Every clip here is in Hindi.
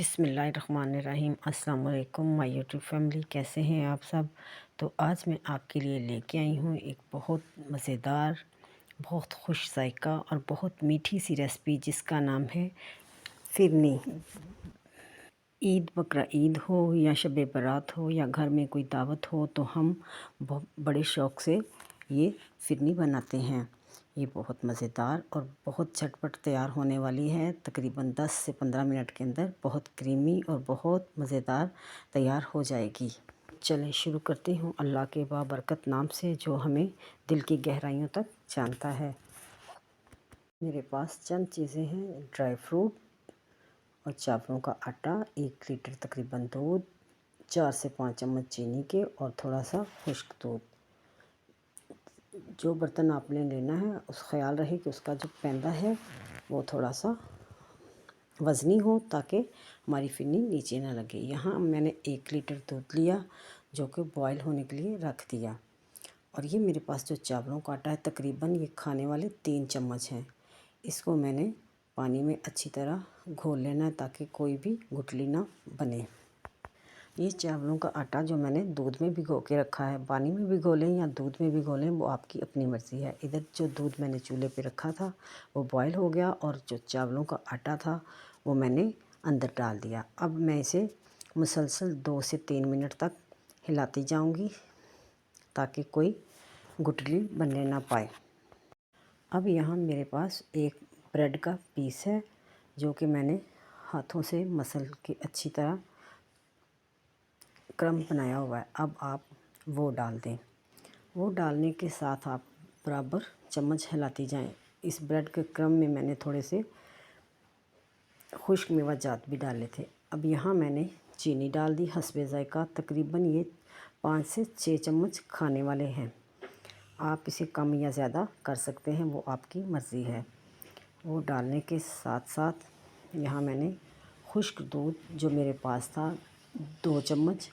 बिस्मिल्लाहिर्रहमानिर्रहीम। अस्सलाम वालेकुम माय यूट्यूब फैमिली, कैसे हैं आप सब। तो आज मैं आपके लिए लेके आई हूँ एक बहुत मज़ेदार, बहुत खुश जायका और बहुत मीठी सी रेसिपी जिसका नाम है फिरनी। ईद बकरा ईद हो या शब बारात हो या घर में कोई दावत हो तो हम बहुत बड़े शौक़ से ये फिरनी बनाते हैं। ये बहुत मज़ेदार और बहुत झटपट तैयार होने वाली है। तकरीबन 10 से 15 मिनट के अंदर बहुत क्रीमी और बहुत मज़ेदार तैयार हो जाएगी। चलें शुरू करती हूँ अल्लाह के बाबरकत नाम से जो हमें दिल की गहराइयों तक जानता है। मेरे पास चंद चीज़ें हैं, ड्राई फ्रूट और चावलों का आटा, 1 लीटर तकरीबन दूध, 4 से 5 चम्मच चीनी के और थोड़ा सा खुश्क दूध। जो बर्तन आपने लेना है उस ख्याल रहे कि उसका जो पैंदा है वो थोड़ा सा वज़नी हो ताकि हमारी फिरनी नीचे ना लगे। यहाँ मैंने 1 लीटर दूध लिया जो कि बॉयल होने के लिए रख दिया। और ये मेरे पास जो चावलों का आटा है तकरीबन ये खाने वाले 3 चम्मच हैं। इसको मैंने पानी में अच्छी तरह घोल लेना है ताकि कोई भी गुठली ना बने। ये चावलों का आटा जो मैंने दूध में भिगो के रखा है, पानी में भिगो लें या दूध में भिगो लें वो आपकी अपनी मर्ज़ी है। इधर जो दूध मैंने चूल्हे पे रखा था वो बॉयल हो गया और जो चावलों का आटा था वो मैंने अंदर डाल दिया। अब मैं इसे मुसलसल 2 से 3 मिनट तक हिलाती जाऊंगी ताकि कोई गुठली बनने ना पाए। अब यहाँ मेरे पास एक ब्रेड का पीस है जो कि मैंने हाथों से मसल के अच्छी तरह क्रम बनाया हुआ है। अब आप वो डाल दें। वो डालने के साथ आप बराबर चम्मच हिलाती जाएं। इस ब्रेड के क्रम में मैंने थोड़े से खुश्क मेवाजात भी डाले थे। अब यहाँ मैंने चीनी डाल दी हस्बे ज़ायका। तकरीबन ये 5 से 6 चम्मच खाने वाले हैं। आप इसे कम या ज़्यादा कर सकते हैं, वो आपकी मर्ज़ी है। वो डालने के साथ साथ यहाँ मैंने खुश्क दूध जो मेरे पास था 2 चम्मच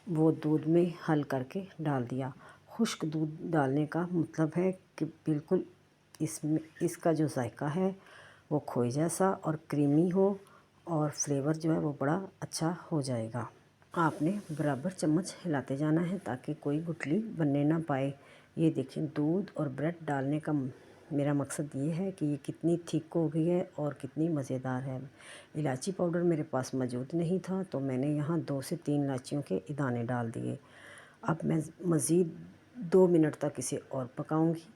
वो दूध में हल करके डाल दिया। खुश्क दूध डालने का मतलब है कि बिल्कुल इसमें इसका जो जायका है वो खोए जैसा और क्रीमी हो और फ्लेवर जो है वो बड़ा अच्छा हो जाएगा। आपने बराबर चम्मच हिलाते जाना है ताकि कोई गुठली बनने ना पाए। ये देखिए दूध और ब्रेड डालने का मेरा मकसद ये है कि ये कितनी थिक हो गई है और कितनी मज़ेदार है। इलायची पाउडर मेरे पास मौजूद नहीं था तो मैंने यहाँ 2 से 3 इलायचियों के दाने डाल दिए। अब मैं मज़ीद 2 मिनट तक इसे और पकाऊंगी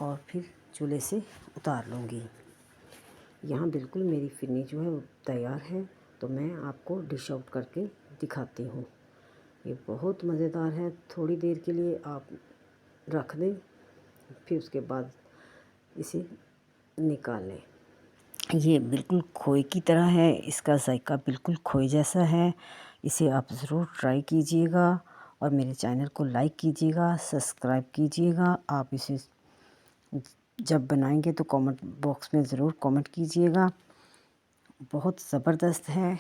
और फिर चूल्हे से उतार लूँगी। यहाँ बिल्कुल मेरी फिरनी जो है वो तैयार है तो मैं आपको डिश आउट करके दिखाती हूँ। ये बहुत मज़ेदार है। थोड़ी देर के लिए आप रख दें, फिर उसके बाद इसे निकाल लें। ये बिल्कुल खोए की तरह है, इसका जायका बिल्कुल खोए जैसा है। इसे आप ज़रूर ट्राई कीजिएगा और मेरे चैनल को लाइक कीजिएगा, सब्सक्राइब कीजिएगा। आप इसे जब बनाएंगे तो कमेंट बॉक्स में ज़रूर कमेंट कीजिएगा। बहुत ज़बरदस्त है,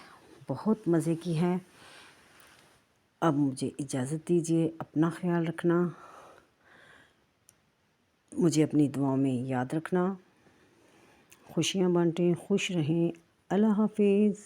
बहुत मज़े की है। अब मुझे इजाज़त दीजिए, अपना ख्याल रखना, मुझे अपनी दुआओं में याद रखना। खुशियाँ बांटें, खुश रहें। अल्लाह हाफ़िज़।